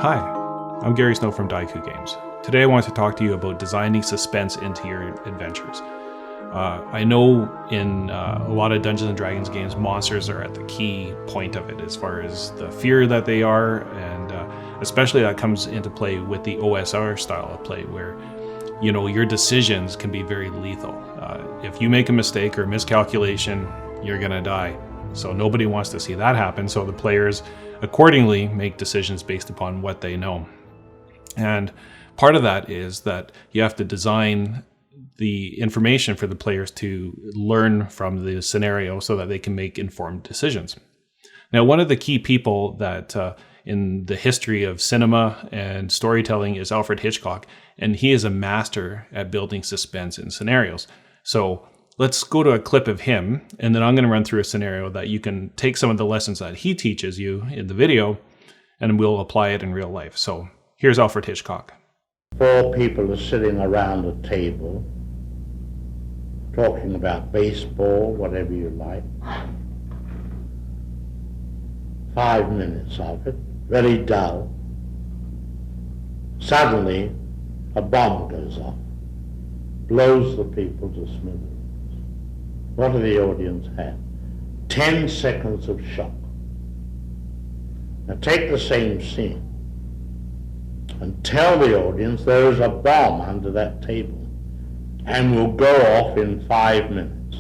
Hi, I'm Gary Snow from Daiku Games. Today I want to talk to you about designing suspense into your adventures. I know in a lot of Dungeons & Dragons games, monsters are at the key point of it as far as the fear that they are, and especially that comes into play with the OSR style of play where, you know, your decisions can be very lethal. If you make a mistake or miscalculation, you're going to die. So nobody wants to see that happen, so the players accordingly make decisions based upon what they know. And part of that is that you have to design the information for the players to learn from the scenario so that they can make informed decisions. Now, one of the key people that in the history of cinema and storytelling is Alfred Hitchcock, and he is a master at building suspense in scenarios. So let's go to a clip of him, and then I'm going to run through a scenario that you can take some of the lessons that he teaches you in the video, and we'll apply it in real life. So here's Alfred Hitchcock. 4 people are sitting around a table, talking about baseball, whatever you like. 5 minutes of it, very dull. Suddenly, a bomb goes off, blows the people to smithereens. What do the audience have? 10 seconds of shock. Now take the same scene and tell the audience there is a bomb under that table and will go off in 5 minutes.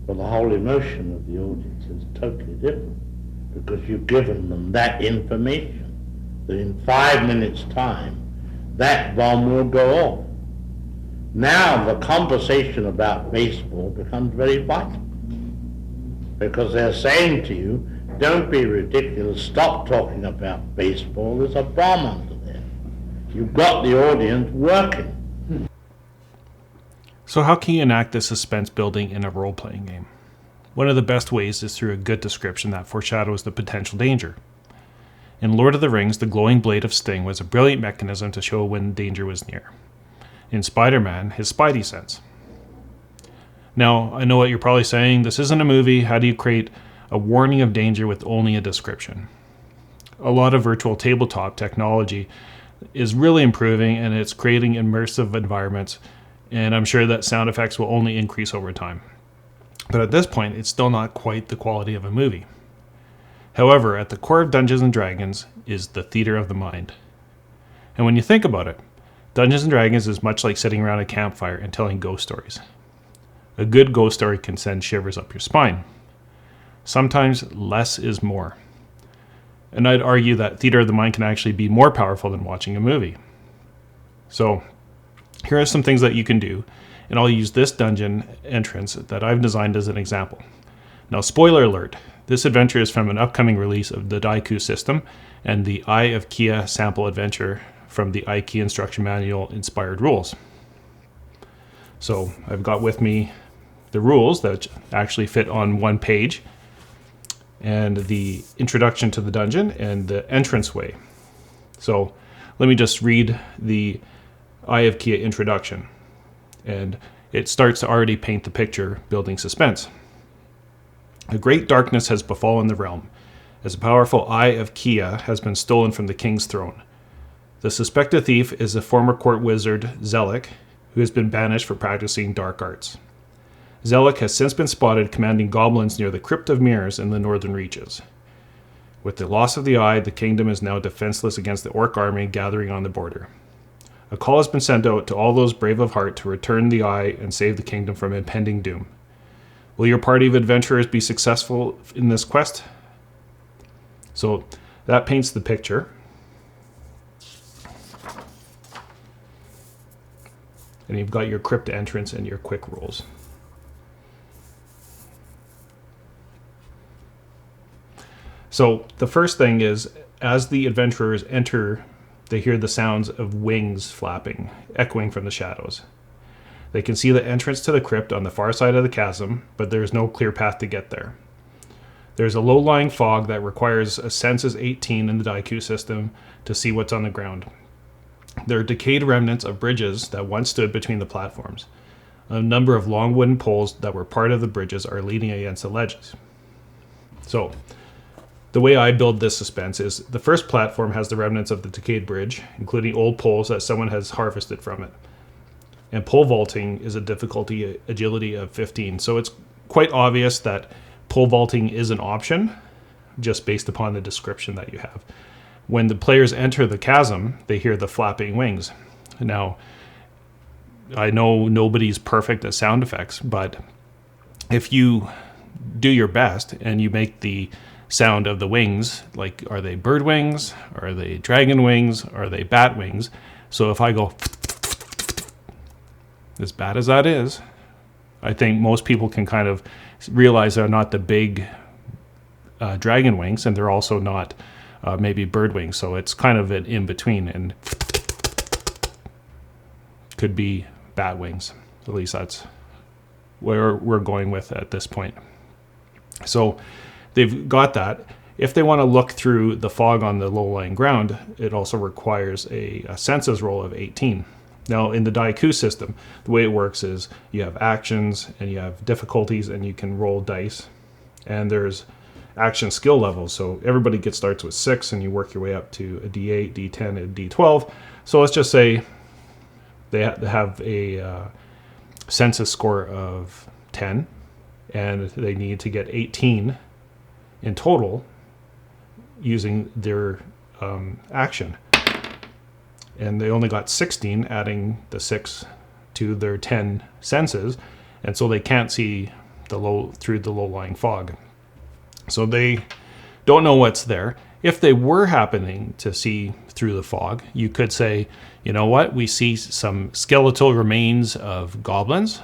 Well, the whole emotion of the audience is totally different because you've given them that information that in 5 minutes' time that bomb will go off. Now the conversation about baseball becomes very vital because they're saying to you, don't be ridiculous, stop talking about baseball, there's a bomb under there. You've got the audience working. So how can you enact this suspense building in a role-playing game? One of the best ways is through a good description that foreshadows the potential danger. In Lord of the Rings, the glowing blade of Sting was a brilliant mechanism to show when danger was near. In Spider-Man, his Spidey sense. Now, I know what you're probably saying, this isn't a movie, how do you create a warning of danger with only a description? A lot of virtual tabletop technology is really improving and it's creating immersive environments, and I'm sure that sound effects will only increase over time. But at this point, it's still not quite the quality of a movie. However, at the core of Dungeons & Dragons is the theater of the mind. And when you think about it, Dungeons & Dragons is much like sitting around a campfire and telling ghost stories. A good ghost story can send shivers up your spine. Sometimes less is more. And I'd argue that theater of the mind can actually be more powerful than watching a movie. So here are some things that you can do, and I'll use this dungeon entrance that I've designed as an example. Now, spoiler alert, this adventure is from an upcoming release of the Daiku system and the Eye of Kia sample adventure from the IKEA instruction manual inspired rules. So I've got with me the rules that actually fit on one page, and the introduction to the dungeon and the entranceway. So let me just read the Eye of Kia introduction, and it starts to already paint the picture, building suspense. A great darkness has befallen the realm, as a powerful Eye of Kia has been stolen from the king's throne. The suspected thief is a former court wizard, Zelek, who has been banished for practicing dark arts. Zelek has since been spotted commanding goblins near the Crypt of Mirrors in the northern reaches. With the loss of the eye, the kingdom is now defenseless against the orc army gathering on the border. A call has been sent out to all those brave of heart to return the eye and save the kingdom from impending doom. Will your party of adventurers be successful in this quest? So that paints the picture. And you've got your crypt entrance and your quick rolls. So the first thing is, as the adventurers enter, they hear the sounds of wings flapping, echoing from the shadows. They can see the entrance to the crypt on the far side of the chasm, but there is no clear path to get there. There's a low-lying fog that requires a Senses 18 in the Daiku system to see what's on the ground. There are decayed remnants of bridges that once stood between the platforms. A number of long wooden poles that were part of the bridges are leaning against the ledges. So, The way I build this suspense is the first platform has the remnants of the decayed bridge, including old poles that someone has harvested from it. And pole vaulting is a difficulty agility of 15. So it's quite obvious that pole vaulting is an option just based upon the description that you have. When the players enter the chasm, they hear the flapping wings. Now, I know nobody's perfect at sound effects, but if you do your best and you make the sound of the wings, like are they bird wings, are they dragon wings, are they bat wings? So if I go, as bad as that is, I think most people can kind of realize they're not the big dragon wings, and they're also not maybe bird wings. So it's kind of an in between, and could be bat wings. At least that's where we're going with at this point. So they've got that. If they want to look through the fog on the low-lying ground, it also requires a senses roll of 18. Now, in the Daiku system, the way it works is you have actions and you have difficulties, and you can roll dice. And there's action skill levels. So everybody starts with 6, and you work your way up to a D8, D10, and D12. So let's just say they have a census score of 10, and they need to get 18 in total using their action. And they only got 16, adding the 6 to their 10 senses, and so they can't see through the low-lying fog. So they don't know what's there. If they were happening to see through the fog, you could say, you know what, we see some skeletal remains of goblins,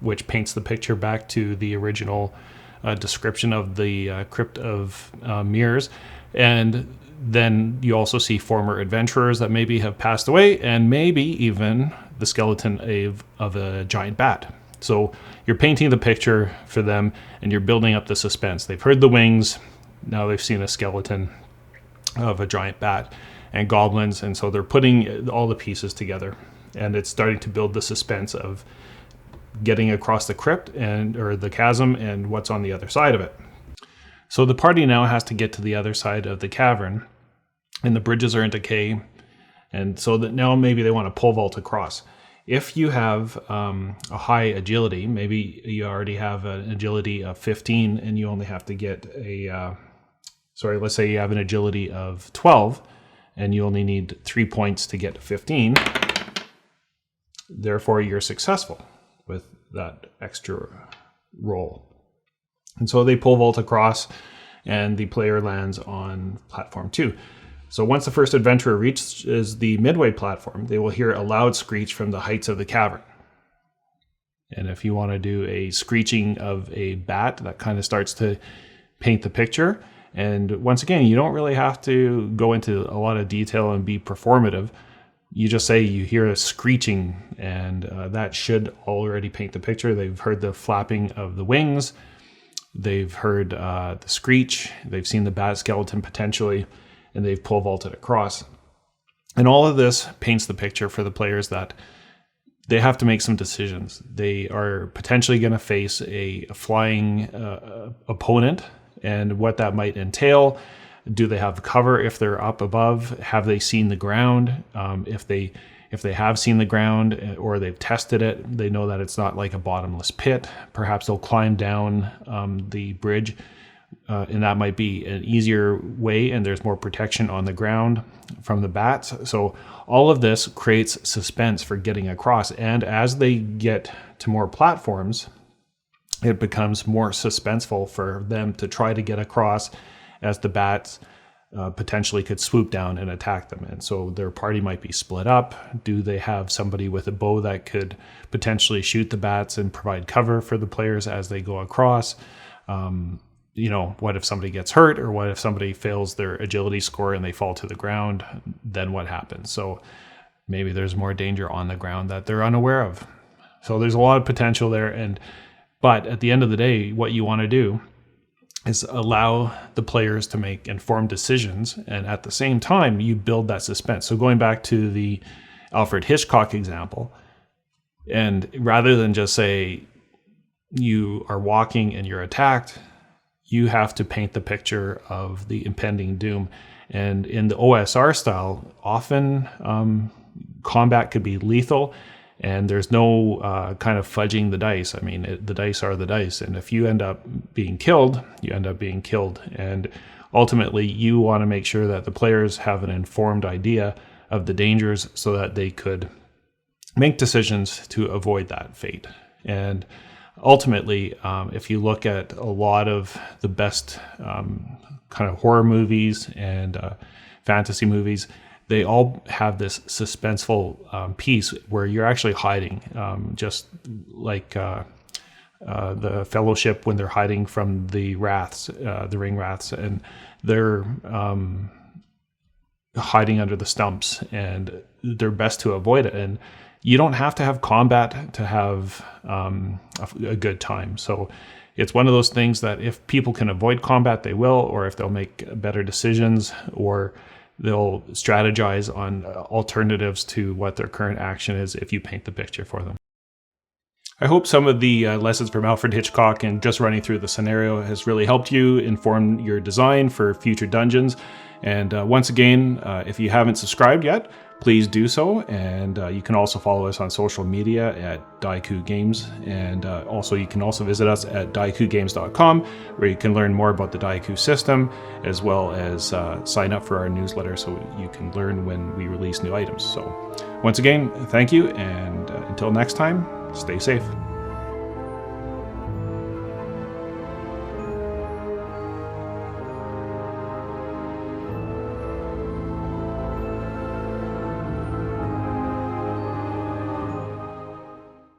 which paints the picture back to the original description of the Crypt of Mirrors. And then you also see former adventurers that maybe have passed away, and maybe even the skeleton of a giant bat. So you're painting the picture for them, and you're building up the suspense. They've heard the wings, now they've seen a skeleton of a giant bat and goblins, and so they're putting all the pieces together, and it's starting to build the suspense of getting across the crypt or the chasm and what's on the other side of it. So the party now has to get to the other side of the cavern, and the bridges are in decay, and so that now maybe they want to pole vault across. If you have a high agility, maybe you already have an agility of 15 and you only have to get let's say you have an agility of 12 and you only need 3 points to get to 15. Therefore, you're successful with that extra roll. And so they pole vault across, and the player lands on platform 2. So once the first adventurer reaches the midway platform, they will hear a loud screech from the heights of the cavern. And if you want to do a screeching of a bat, that kind of starts to paint the picture. And once again, you don't really have to go into a lot of detail and be performative. You just say you hear a screeching, and that should already paint the picture. They've heard the flapping of the wings. They've heard the screech. They've seen the bat skeleton potentially, and they've pole vaulted across. And all of this paints the picture for the players that they have to make some decisions. They are potentially going to face a flying opponent, and what that might entail. Do they have cover if they're up above? Have they seen the ground? If they have seen the ground or they've tested it, they know that it's not like a bottomless pit. Perhaps they'll climb down the bridge, and that might be an easier way, and there's more protection on the ground from the bats. So all of this creates suspense for getting across, and as they get to more platforms, it becomes more suspenseful for them to try to get across, as the bats potentially could swoop down and attack them. And so their party might be split up. Do they have somebody with a bow that could potentially shoot the bats and provide cover for the players as they go across? What if somebody gets hurt, or what if somebody fails their agility score and they fall to the ground? Then what happens? So maybe there's more danger on the ground that they're unaware of. So there's a lot of potential there. But at the end of the day, what you want to do is allow the players to make informed decisions, and at the same time, you build that suspense. So going back to the Alfred Hitchcock example, and rather than just say you are walking and you're attacked, you have to paint the picture of the impending doom. And in the OSR style, often combat could be lethal, and there's no kind of fudging the dice. I mean, the dice are the dice, and if you end up being killed, you end up being killed. And ultimately, you want to make sure that the players have an informed idea of the dangers so that they could make decisions to avoid that fate. And ultimately, if you look at a lot of the best kind of horror movies and fantasy movies, they all have this suspenseful piece where you're actually hiding, just like the Fellowship when they're hiding from the wraths, the ring wraths, and they're hiding under the stumps, and they're best to avoid it. And you don't have to have combat to have a good time. So it's one of those things that if people can avoid combat, they will, or if they'll make better decisions, or they'll strategize on alternatives to what their current action is if you paint the picture for them. I hope some of the lessons from Alfred Hitchcock and just running through the scenario has really helped you inform your design for future dungeons. And once again, if you haven't subscribed yet, please do so. And you can also follow us on social media at Daiku Games. And also you can also visit us at daikugames.com, where you can learn more about the Daiku system, as well as sign up for our newsletter so you can learn when we release new items. So once again, thank you. And until next time, stay safe.